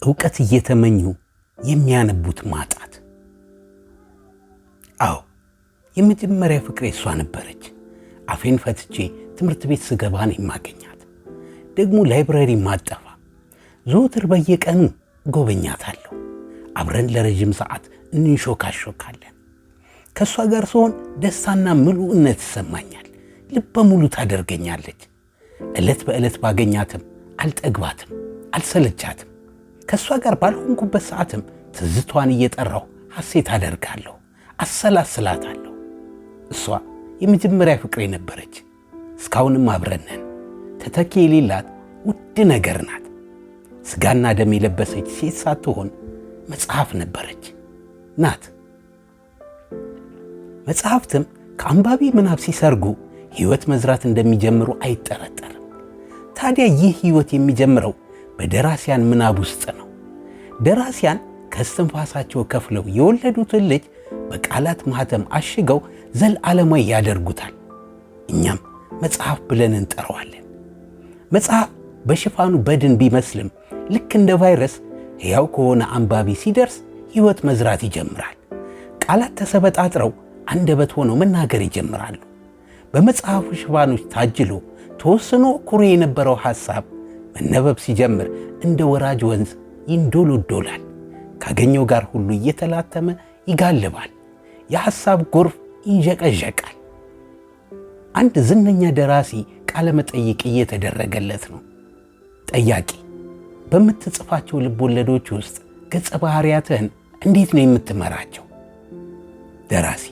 ዕውቀት እየተመኙ የሚያነቡት ማጣት። አዎ የመጀመሪያ ፍቅሬ እሷ ነበረች። አፌን ፈትቼ ትምህርት ቤት ስገባ ነው የማገኛት። ደግሞ ላይብረሪ ማጠፋ። ዘወትር በየቀኑ ጎበኛታለሁ። አብረን ለረጅም ሰዓት እንሾካሾካለን። ከእሷ ጋር ስሆን ደስታና ምሉዕነት ይሰማኛል። ልበ ሙሉ ታደርገኛለች። ዕለት በዕለት ባገኛትም አልጠግባትም፣ አልሰለቻትም። ከእሷ ጋር ባልሆንኩበት ሰዓትም ትዝቷን እየጠራሁ ሐሴት አደርጋለሁ፣ አሰላስላታለሁ። እሷ የመጀመሪያ ፍቅሬ ነበረች። እስካሁንም አብረን ነን። ተተኪ የሌላት ውድ ነገር ናት። ሥጋና ደም የለበሰች ሴት ሳትሆን መጽሐፍ ነበረች ናት። መጽሐፍትም ከአንባቢ ምናብ ሲሰርጉ ሕይወት መዝራት እንደሚጀምሩ አይጠረጠርም። ታዲያ ይህ ሕይወት የሚጀምረው በደራሲያን ምናብ ውስጥ ነው። ደራሲያን ከእስትንፋሳቸው ከፍለው የወለዱትን ልጅ በቃላት ማኅተም አሽገው ዘለዓለማዊ ያደርጉታል። እኛም መጽሐፍ ብለን እንጠራዋለን። መጽሐፍ በሽፋኑ በድን ቢመስልም ልክ እንደ ቫይረስ ሕያው ከሆነ አንባቢ ሲደርስ ሕይወት መዝራት ይጀምራል። ቃላት ተሰበጣጥረው አንደበት ሆነው መናገር ይጀምራሉ። በመጽሐፉ ሽፋኖች ታጅሎ ተወስኖ ኩሬ የነበረው ሐሳብ መነበብ ሲጀምር እንደ ወራጅ ወንዝ ይንዶሎዶላል። ካገኘው ጋር ሁሉ እየተላተመ ይጋልባል። የሐሳብ ጎርፍ ይንዠቀዠቃል። አንድ ዝነኛ ደራሲ ቃለ መጠይቅ እየተደረገለት ነው። ጠያቂ፣ በምትጽፋቸው ልቦለዶች ውስጥ ገጸ ባህሪያትህን እንዴት ነው የምትመራቸው? ደራሲ፣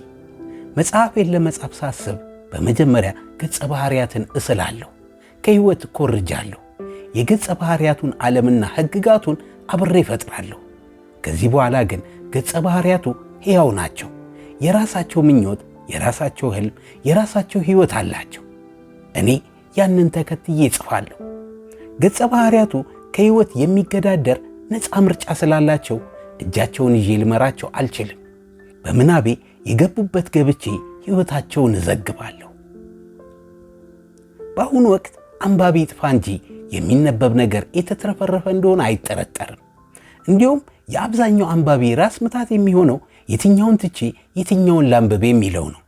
መጽሐፌን ለመጻፍ ሳስብ በመጀመሪያ ገጸ ባህሪያትን እስላለሁ፣ ከሕይወት እኮርጃለሁ። የገጸ ባህሪያቱን ዓለምና ሕግጋቱን አብሬ እፈጥራለሁ። ከዚህ በኋላ ግን ገጸ ባህሪያቱ ሕያው ናቸው። የራሳቸው ምኞት፣ የራሳቸው ሕልም፣ የራሳቸው ሕይወት አላቸው። እኔ ያንን ተከትዬ እጽፋለሁ። ገጸ ባህሪያቱ ከሕይወት የሚገዳደር ነፃ ምርጫ ስላላቸው እጃቸውን ይዤ ልመራቸው አልችልም። በምናቤ የገቡበት ገብቼ ሕይወታቸውን እዘግባለሁ። በአሁኑ ወቅት አንባቢ ይጥፋ እንጂ የሚነበብ ነገር የተትረፈረፈ እንደሆነ አይጠረጠርም። እንዲሁም የአብዛኛው አንባቢ ራስ ምታት የሚሆነው የትኛውን ትቼ የትኛውን ላንብብ የሚለው ነው።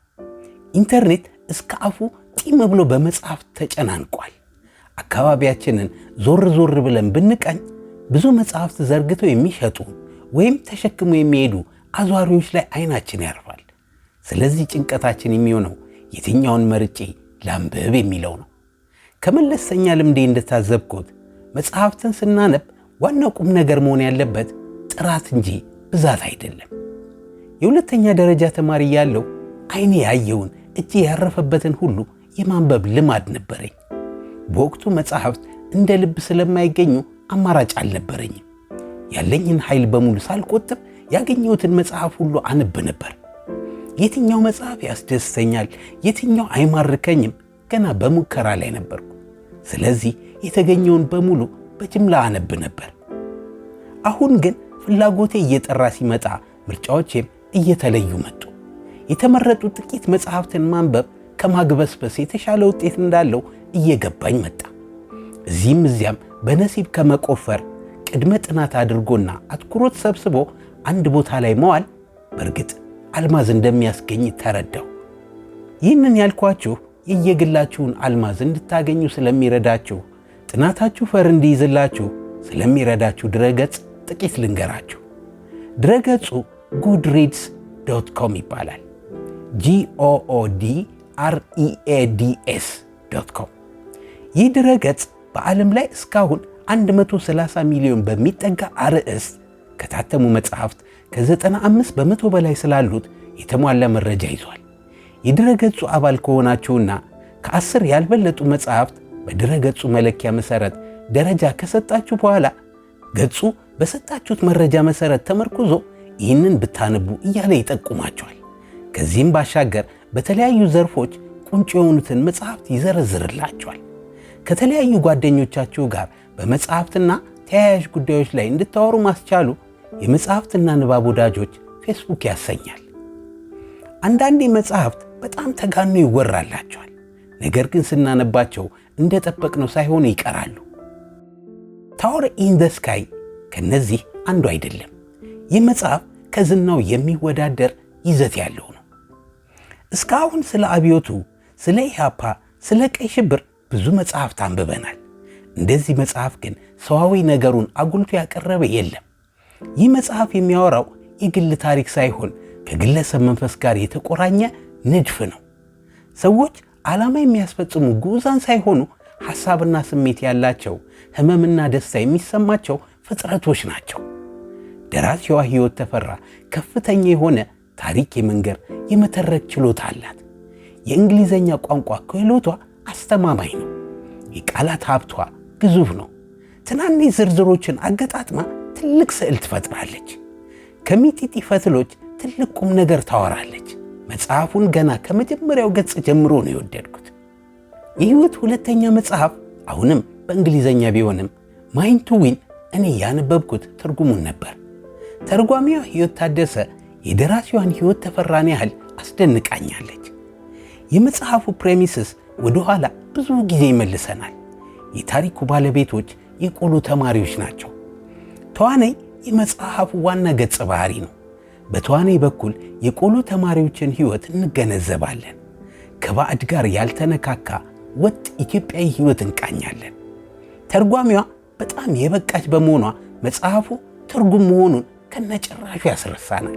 ኢንተርኔት እስከ አፉ ጢም ብሎ በመጽሐፍ ተጨናንቋል። አካባቢያችንን ዞር ዞር ብለን ብንቃኝ ብዙ መጽሐፍት ዘርግተው የሚሸጡ ወይም ተሸክሞ የሚሄዱ አዟሪዎች ላይ አይናችን ያርፋል። ስለዚህ ጭንቀታችን የሚሆነው የትኛውን መርጬ ላንብብ የሚለው ነው። ከመለስተኛ ልምዴ እንደታዘብኩት መጽሐፍትን ስናነብ ዋናው ቁም ነገር መሆን ያለበት ጥራት እንጂ ብዛት አይደለም። የሁለተኛ ደረጃ ተማሪ ያለው አይኔ ያየውን እጄ ያረፈበትን ሁሉ የማንበብ ልማድ ነበረኝ። በወቅቱ መጽሐፍት እንደ ልብ ስለማይገኙ አማራጭ አልነበረኝም። ያለኝን ኃይል በሙሉ ሳልቆጥብ ያገኘሁትን መጽሐፍ ሁሉ አነብ ነበር። የትኛው መጽሐፍ ያስደስተኛል፣ የትኛው አይማርከኝም ገና በሙከራ ላይ ነበርኩ። ስለዚህ የተገኘውን በሙሉ በጅምላ አነብ ነበር። አሁን ግን ፍላጎቴ እየጠራ ሲመጣ ምርጫዎቼም እየተለዩ መጡ። የተመረጡ ጥቂት መጽሐፍትን ማንበብ ከማግበስበስ የተሻለ ውጤት እንዳለው እየገባኝ መጣ። እዚህም እዚያም በነሲብ ከመቆፈር ቅድመ ጥናት አድርጎና አትኩሮት ሰብስቦ አንድ ቦታ ላይ መዋል በእርግጥ አልማዝ እንደሚያስገኝ ተረዳሁ። ይህንን ያልኳችሁ የየግላችሁን አልማዝ እንድታገኙ ስለሚረዳችሁ፣ ጥናታችሁ ፈር እንዲይዝላችሁ ስለሚረዳችሁ ድረገጽ ጥቂት ልንገራችሁ። ድረገጹ goodreads.com ይባላል። goodreads.com። ይህ ድረገጽ በዓለም ላይ እስካሁን 130 ሚሊዮን በሚጠጋ አርዕስት ከታተሙ መጽሐፍት ከ95 በመቶ በላይ ስላሉት የተሟላ መረጃ ይዟል። የድረገጹ አባል ከሆናችሁና ከ10 ያልበለጡ መጽሐፍት በድረገጹ መለኪያ መሠረት ደረጃ ከሰጣችሁ በኋላ ገጹ በሰጣችሁት መረጃ መሠረት ተመርኩዞ ይህንን ብታነቡ እያለ ይጠቁማቸዋል። ከዚህም ባሻገር በተለያዩ ዘርፎች ቁንጮ የሆኑትን መጽሐፍት ይዘረዝርላቸዋል። ከተለያዩ ጓደኞቻችሁ ጋር በመጽሐፍትና ተያያዥ ጉዳዮች ላይ እንድታወሩ ማስቻሉ የመጽሐፍትና ንባብ ወዳጆች ፌስቡክ ያሰኛል። አንዳንዴ መጽሐፍት በጣም ተጋኖ ይወራላቸዋል። ነገር ግን ስናነባቸው እንደጠበቅነው ሳይሆኑ ይቀራሉ። ታወር ኢን ዘ ስካይ ከነዚህ አንዱ አይደለም። ይህ መጽሐፍ ከዝናው የሚወዳደር ይዘት ያለው ነው። እስካሁን ስለ አብዮቱ፣ ስለ ኢህአፓ፣ ስለ ቀይ ሽብር ብዙ መጽሐፍት አንብበናል። እንደዚህ መጽሐፍ ግን ሰዋዊ ነገሩን አጉልቶ ያቀረበ የለም። ይህ መጽሐፍ የሚያወራው የግል ታሪክ ሳይሆን ከግለሰብ መንፈስ ጋር የተቆራኘ ንድፍ ነው። ሰዎች ዓላማ የሚያስፈጽሙ ግዑዛን ሳይሆኑ ሐሳብና ስሜት ያላቸው፣ ህመምና ደስታ የሚሰማቸው ፍጥረቶች ናቸው። ደራሲዋ ሕይወት ተፈራ ከፍተኛ የሆነ ታሪክ የመንገር የመተረክ ችሎታ አላት። የእንግሊዘኛ ቋንቋ ክህሎቷ አስተማማኝ ነው። የቃላት ሀብቷ ግዙፍ ነው። ትናንሽ ዝርዝሮችን አገጣጥማ ትልቅ ስዕል ትፈጥራለች። ከሚጢጢ ፈትሎች ትልቅ ቁም ነገር ታወራለች። መጽሐፉን ገና ከመጀመሪያው ገጽ ጀምሮ ነው የወደድኩት። የሕይወት ሁለተኛ መጽሐፍ አሁንም በእንግሊዘኛ ቢሆንም ማይንድ ቱ ዊን እኔ ያነበብኩት ትርጉሙን ነበር። ተርጓሚዋ ሕይወት ታደሰ የደራሲዋን ሕይወት ተፈራን ያህል አስደንቃኛለች። የመጽሐፉ ፕሬሚስስ ወደ ኋላ ብዙ ጊዜ ይመልሰናል። የታሪኩ ባለቤቶች የቆሎ ተማሪዎች ናቸው። ተዋናይ የመጽሐፉ ዋና ገጸ ባህሪ ነው። በተዋናይ በኩል የቆሎ ተማሪዎችን ሕይወት እንገነዘባለን። ከባዕድ ጋር ያልተነካካ ወጥ ኢትዮጵያዊ ሕይወት እንቃኛለን። ተርጓሚዋ በጣም የበቃች በመሆኗ መጽሐፉ ትርጉም መሆኑን ከነጭራሹ ያስረሳናል።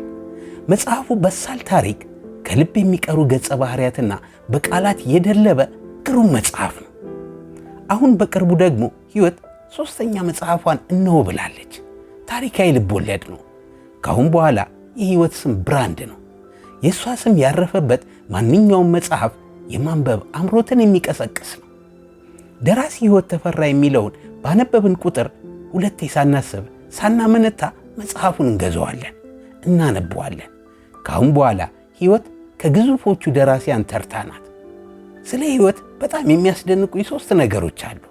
መጽሐፉ በሳል ታሪክ፣ ከልብ የሚቀሩ ገጸ ባህሪያትና በቃላት የደለበ ግሩም መጽሐፍ ነው። አሁን በቅርቡ ደግሞ ሕይወት ሦስተኛ መጽሐፏን እነሆ ብላለች። ታሪካዊ ልቦለድ ነው። ካሁን በኋላ የሕይወት ስም ብራንድ ነው። የእሷ ስም ያረፈበት ማንኛውም መጽሐፍ የማንበብ አምሮትን የሚቀሰቅስ ነው። ደራሲ ሕይወት ተፈራ የሚለውን ባነበብን ቁጥር ሁለቴ ሳናስብ ሳናመነታ መጽሐፉን እንገዛዋለን፣ እናነበዋለን። ካሁን በኋላ ሕይወት ከግዙፎቹ ደራሲያን ተርታ ናት። ስለ ሕይወት በጣም የሚያስደንቁ ሦስት ነገሮች አሉ።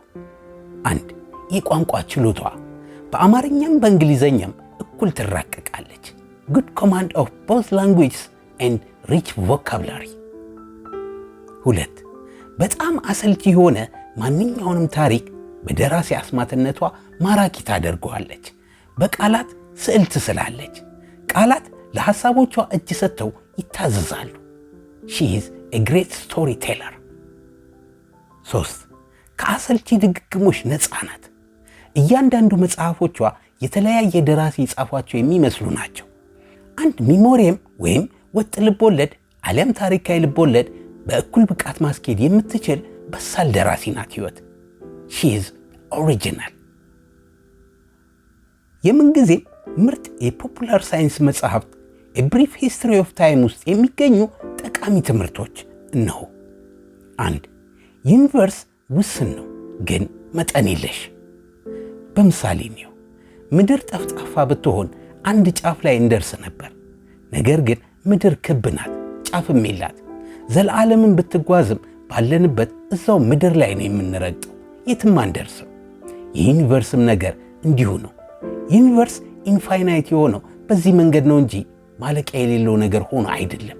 1. የቋንቋ ችሎቷ በአማርኛም በእንግሊዘኛም እኩል ትራቀቃለች። ጉድ ኮማንድ ኦፍ ቦዝ ላንጉዌጅስ ኤንድ ሪች ቮካብላሪ። 2. በጣም አሰልቺ የሆነ ማንኛውንም ታሪክ በደራሲ አስማትነቷ ማራኪ ታደርገዋለች። በቃላት ስዕል ትስላለች። ቃላት ለሐሳቦቿ እጅ ሰጥተው ይታዘዛሉ። ሺ ኢዝ ኤ ግሬት ስቶሪ ቴለር። 3. ከአሰልቺ ድግግሞች ነፃ ናት። እያንዳንዱ መጽሐፎቿ የተለያየ ደራሲ የጻፏቸው የሚመስሉ ናቸው። አንድ ሚሞሪየም ወይም ወጥ ልቦለድ አሊያም ታሪካዊ ልቦለድ በእኩል ብቃት ማስኬድ የምትችል በሳል ደራሲ ናት ሕይወት። ሺ ኢዝ ኦሪጂናል። የምንጊዜ ምርጥ የፖፑላር ሳይንስ መጽሐፍት የብሪፍ ሂስትሪ ኦፍ ታይም ውስጥ የሚገኙ ጠቃሚ ትምህርቶች እነሆ። 1. ዩኒቨርስ ውስን ነው ግን መጠን የለሽ። በምሳሌ ነው። ምድር ጠፍጣፋ ብትሆን አንድ ጫፍ ላይ እንደርስ ነበር። ነገር ግን ምድር ክብ ናት፣ ጫፍም የላት። ዘለዓለምን ብትጓዝም ባለንበት እዛው ምድር ላይ ነው የምንረግጠው፣ የትም አንደርስም። የዩኒቨርስም ነገር እንዲሁ ነው። ዩኒቨርስ ኢንፋይናይት የሆነው በዚህ መንገድ ነው እንጂ ማለቂያ የሌለው ነገር ሆኖ አይደለም።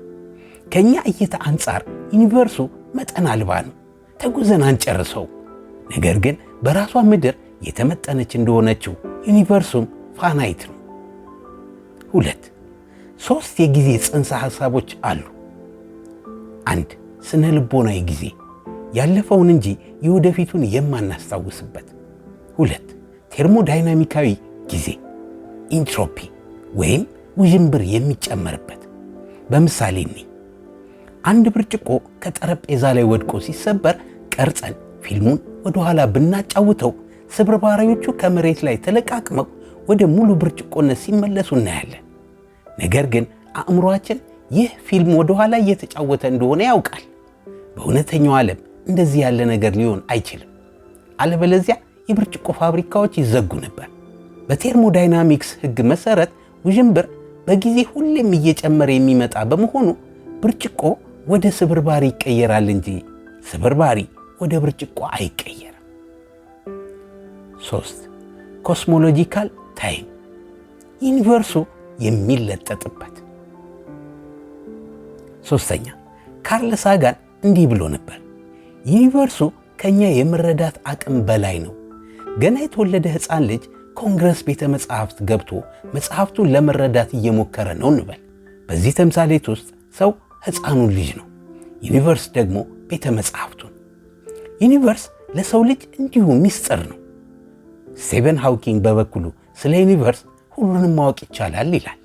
ከኛ እይታ አንጻር ዩኒቨርሱ መጠን አልባ ነው፣ ተጉዘን አንጨርሰው። ነገር ግን በራሷ ምድር የተመጠነች እንደሆነችው ዩኒቨርሱም ፋናይት ነው። 2. 3 የጊዜ ጽንሰ ሐሳቦች አሉ። 1. ስነ ልቦናዊ ጊዜ፣ ያለፈውን እንጂ የወደፊቱን የማናስታውስበት። 2. ቴርሞዳይናሚካዊ ጊዜ፣ ኢንትሮፒ ወይም ውዥንብር የሚጨመርበት። በምሳሌ አንድ ብርጭቆ ከጠረጴዛ ላይ ወድቆ ሲሰበር ቀርጸን ፊልሙን ወደ ኋላ ብናጫውተው ስብርባሪዎቹ ከመሬት ላይ ተለቃቅመው ወደ ሙሉ ብርጭቆነት ሲመለሱ እናያለን። ነገር ግን አእምሮአችን ይህ ፊልም ወደ ኋላ እየተጫወተ እንደሆነ ያውቃል። በእውነተኛው ዓለም እንደዚህ ያለ ነገር ሊሆን አይችልም። አለበለዚያ የብርጭቆ ፋብሪካዎች ይዘጉ ነበር። በቴርሞዳይናሚክስ ሕግ መሰረት ውዥንብር በጊዜ ሁሌም እየጨመረ የሚመጣ በመሆኑ ብርጭቆ ወደ ስብርባሪ ይቀየራል እንጂ ስብርባሪ ወደ ብርጭቆ አይቀየርም። 3. ኮስሞሎጂካል ታይም፣ ዩኒቨርሱ የሚለጠጥበት። 3. ካርል ሳጋን እንዲህ ብሎ ነበር፣ ዩኒቨርሱ ከኛ የመረዳት አቅም በላይ ነው። ገና የተወለደ ሕፃን ልጅ ኮንግረስ ቤተ መጻሕፍት ገብቶ መጽሐፍቱን ለመረዳት እየሞከረ ነው እንበል። በዚህ ተምሳሌት ውስጥ ሰው ሕፃኑን ልጅ ነው፣ ዩኒቨርስ ደግሞ ቤተ መጻሕፍቱን። ዩኒቨርስ ለሰው ልጅ እንዲሁ ሚስጥር ነው። ስቲቨን ሃውኪንግ በበኩሉ ስለ ዩኒቨርስ ሁሉንም ማወቅ ይቻላል ይላል።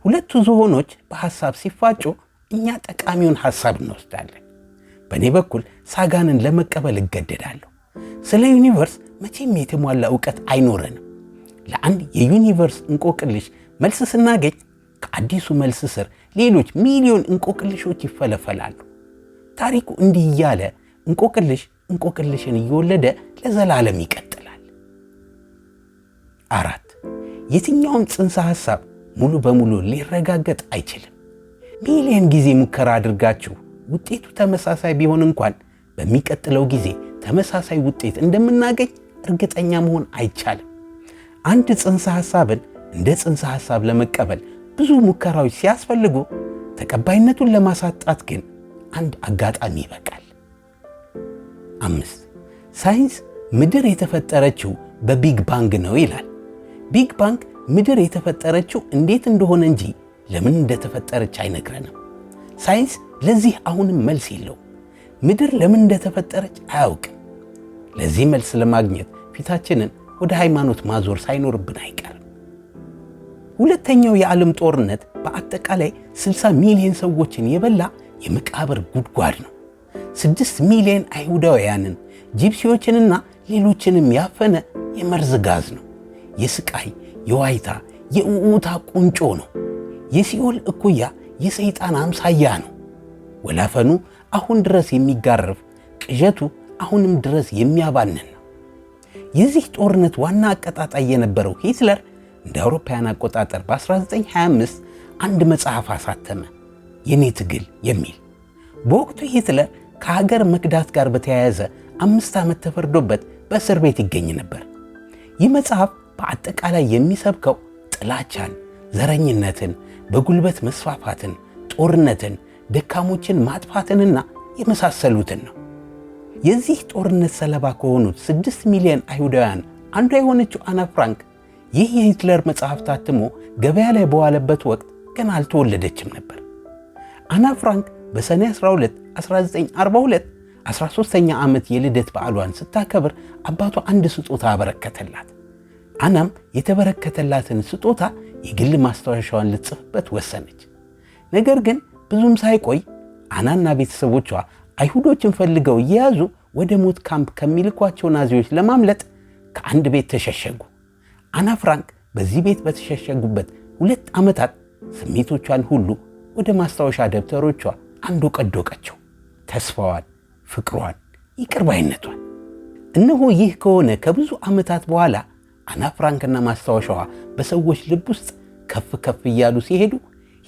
ሁለቱ ዝሆኖች በሐሳብ ሲፋጩ እኛ ጠቃሚውን ሐሳብ እንወስዳለን። በእኔ በኩል ሳጋንን ለመቀበል እገደዳለሁ። ስለ ዩኒቨርስ መቼም የተሟላ ዕውቀት አይኖረንም። ለአንድ የዩኒቨርስ እንቆቅልሽ መልስ ስናገኝ ከአዲሱ መልስ ስር ሌሎች ሚሊዮን እንቆቅልሾች ይፈለፈላሉ። ታሪኩ እንዲህ እያለ እንቆቅልሽ እንቆቅልሽን እየወለደ ለዘላለም ይቀጥላል። 4. የትኛውም ጽንሰ ሐሳብ ሙሉ በሙሉ ሊረጋገጥ አይችልም። ሚሊዮን ጊዜ ሙከራ አድርጋችሁ ውጤቱ ተመሳሳይ ቢሆን እንኳን በሚቀጥለው ጊዜ ተመሳሳይ ውጤት እንደምናገኝ እርግጠኛ መሆን አይቻልም። አንድ ጽንሰ ሐሳብን እንደ ጽንሰ ሐሳብ ለመቀበል ብዙ ሙከራዎች ሲያስፈልጉ፣ ተቀባይነቱን ለማሳጣት ግን አንድ አጋጣሚ ይበቃል። 5. ሳይንስ ምድር የተፈጠረችው በቢግ ባንግ ነው ይላል። ቢግ ባንግ ምድር የተፈጠረችው እንዴት እንደሆነ እንጂ ለምን እንደተፈጠረች አይነግረንም። ሳይንስ ለዚህ አሁንም መልስ የለውም። ምድር ለምን እንደተፈጠረች አያውቅም። ለዚህ መልስ ለማግኘት ፊታችንን ወደ ሃይማኖት ማዞር ሳይኖርብን አይቀርም። ሁለተኛው የዓለም ጦርነት በአጠቃላይ 60 ሚሊዮን ሰዎችን የበላ የመቃብር ጉድጓድ ነው። 6 ሚሊዮን አይሁዳውያንን፣ ጂፕሲዎችንና ሌሎችንም ያፈነ የመርዝ ጋዝ ነው። የስቃይ፣ የዋይታ፣ የኡኡታ ቁንጮ ነው። የሲኦል እኩያ፣ የሰይጣን አምሳያ ነው። ወላፈኑ አሁን ድረስ የሚጋረፍ፣ ቅዠቱ አሁንም ድረስ የሚያባንን ነው። የዚህ ጦርነት ዋና አቀጣጣይ የነበረው ሂትለር እንደ አውሮፓውያን አቆጣጠር በ1925 አንድ መጽሐፍ አሳተመ፣ የኔ ትግል የሚል። በወቅቱ ሂትለር ከሀገር መክዳት ጋር በተያያዘ 5 ዓመት ተፈርዶበት በእስር ቤት ይገኝ ነበር። ይህ መጽሐፍ በአጠቃላይ የሚሰብከው ጥላቻን፣ ዘረኝነትን፣ በጉልበት መስፋፋትን፣ ጦርነትን፣ ደካሞችን ማጥፋትንና የመሳሰሉትን ነው። የዚህ ጦርነት ሰለባ ከሆኑት 6 ሚሊዮን አይሁዳውያን አንዷ የሆነችው አና ፍራንክ ይህ የሂትለር መጽሐፍ ታትሞ ገበያ ላይ በዋለበት ወቅት ገና አልተወለደችም ነበር። አና ፍራንክ በሰኔ 12 1942 13ኛ ዓመት የልደት በዓሏን ስታከብር አባቷ አንድ ስጦታ አበረከተላት። አናም የተበረከተላትን ስጦታ የግል ማስታወሻዋን ልትጽፍበት ወሰነች። ነገር ግን ብዙም ሳይቆይ አናና ቤተሰቦቿ አይሁዶችን ፈልገው እየያዙ ወደ ሞት ካምፕ ከሚልኳቸው ናዚዎች ለማምለጥ ከአንድ ቤት ተሸሸጉ። አና ፍራንክ በዚህ ቤት በተሸሸጉበት 2 ዓመታት ስሜቶቿን ሁሉ ወደ ማስታወሻ ደብተሮቿ አንዱ ቀዶቀችው። ተስፋዋን፣ ፍቅሯን፣ ይቅርባይነቷን። እነሆ ይህ ከሆነ ከብዙ ዓመታት በኋላ አና ፍራንክና ማስታወሻዋ በሰዎች ልብ ውስጥ ከፍ ከፍ እያሉ ሲሄዱ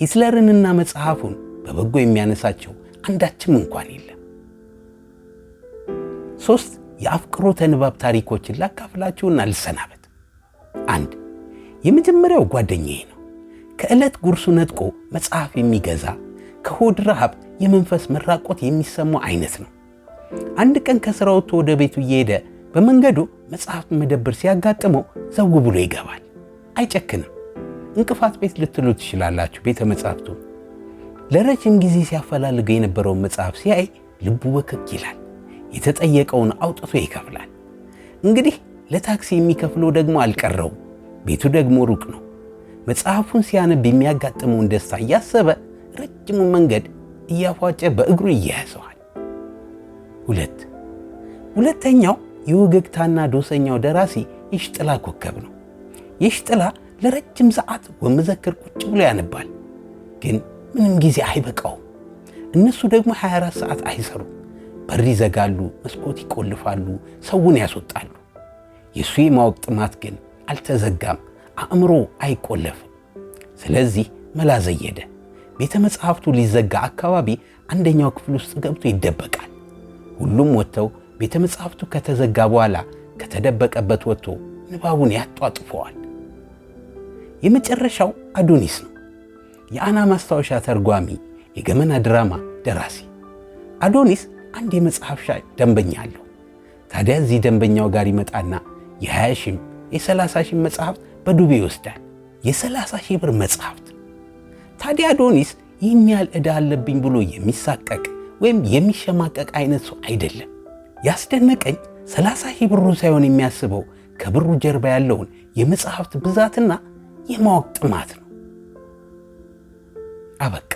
ሂትለርንና መጽሐፉን በበጎ የሚያነሳቸው አንዳችም እንኳን የለም። 3 የአፍቅሮተ ንባብ ታሪኮችን ላካፍላችሁና ልሰናበት። 1. የመጀመሪያው ጓደኛዬ ነው። ከዕለት ጉርሱ ነጥቆ መጽሐፍ የሚገዛ ከሆድ ረሃብ የመንፈስ መራቆት የሚሰማው አይነት ነው። አንድ ቀን ከሥራ ወጥቶ ወደ ቤቱ እየሄደ በመንገዱ መጽሐፍ መደብር ሲያጋጥመው ዘው ብሎ ይገባል። አይጨክንም። እንቅፋት ቤት ልትሉ ትችላላችሁ ቤተ መጽሐፍቱ። ለረጅም ጊዜ ሲያፈላልገው የነበረውን መጽሐፍ ሲያይ ልቡ ወከክ ይላል። የተጠየቀውን አውጥቶ ይከፍላል። እንግዲህ ለታክሲ የሚከፍለው ደግሞ አልቀረውም። ቤቱ ደግሞ ሩቅ ነው። መጽሐፉን ሲያነብ የሚያጋጥመውን ደስታ እያሰበ ረጅሙ መንገድ እያፏጨ በእግሩ እያያዘዋል። 2. ሁለተኛው የወገግታና ዶሰኛው ደራሲ የሽጥላ ኮከብ ነው። የሽጥላ ለረጅም ሰዓት ወመዘክር ቁጭ ብሎ ያነባል፣ ግን ምንም ጊዜ አይበቃውም። እነሱ ደግሞ 24 ሰዓት አይሰሩም። በር ይዘጋሉ፣ መስኮት ይቆልፋሉ፣ ሰውን ያስወጣሉ። የሱ የማወቅ ጥማት ግን አልተዘጋም፣ አእምሮ አይቆለፍም። ስለዚህ መላ ዘየደ። ቤተ መጽሐፍቱ ሊዘጋ አካባቢ አንደኛው ክፍል ውስጥ ገብቶ ይደበቃል። ሁሉም ወጥተው ቤተ መጽሐፍቱ ከተዘጋ በኋላ ከተደበቀበት ወጥቶ ንባቡን ያጧጥፈዋል። የመጨረሻው አዶኒስ ነው። የአና ማስታወሻ ተርጓሚ፣ የገመና ድራማ ደራሲ። አዶኒስ አንድ የመጽሐፍ ሻጭ ደንበኛ አለው። ታዲያ እዚህ ደንበኛው ጋር ይመጣና የ20 ሺህም የ30 ሺህ መጽሐፍት በዱቤ ይወስዳል። የ30 ሺህ ብር መጽሐፍት። ታዲያ አዶኒስ ይህን ያህል ዕዳ አለብኝ ብሎ የሚሳቀቅ ወይም የሚሸማቀቅ አይነት ሰው አይደለም። ያስደነቀኝ 30 ሺህ ብሩ ሳይሆን የሚያስበው ከብሩ ጀርባ ያለውን የመጽሐፍት ብዛትና የማወቅ ጥማት ነው። አበቃ።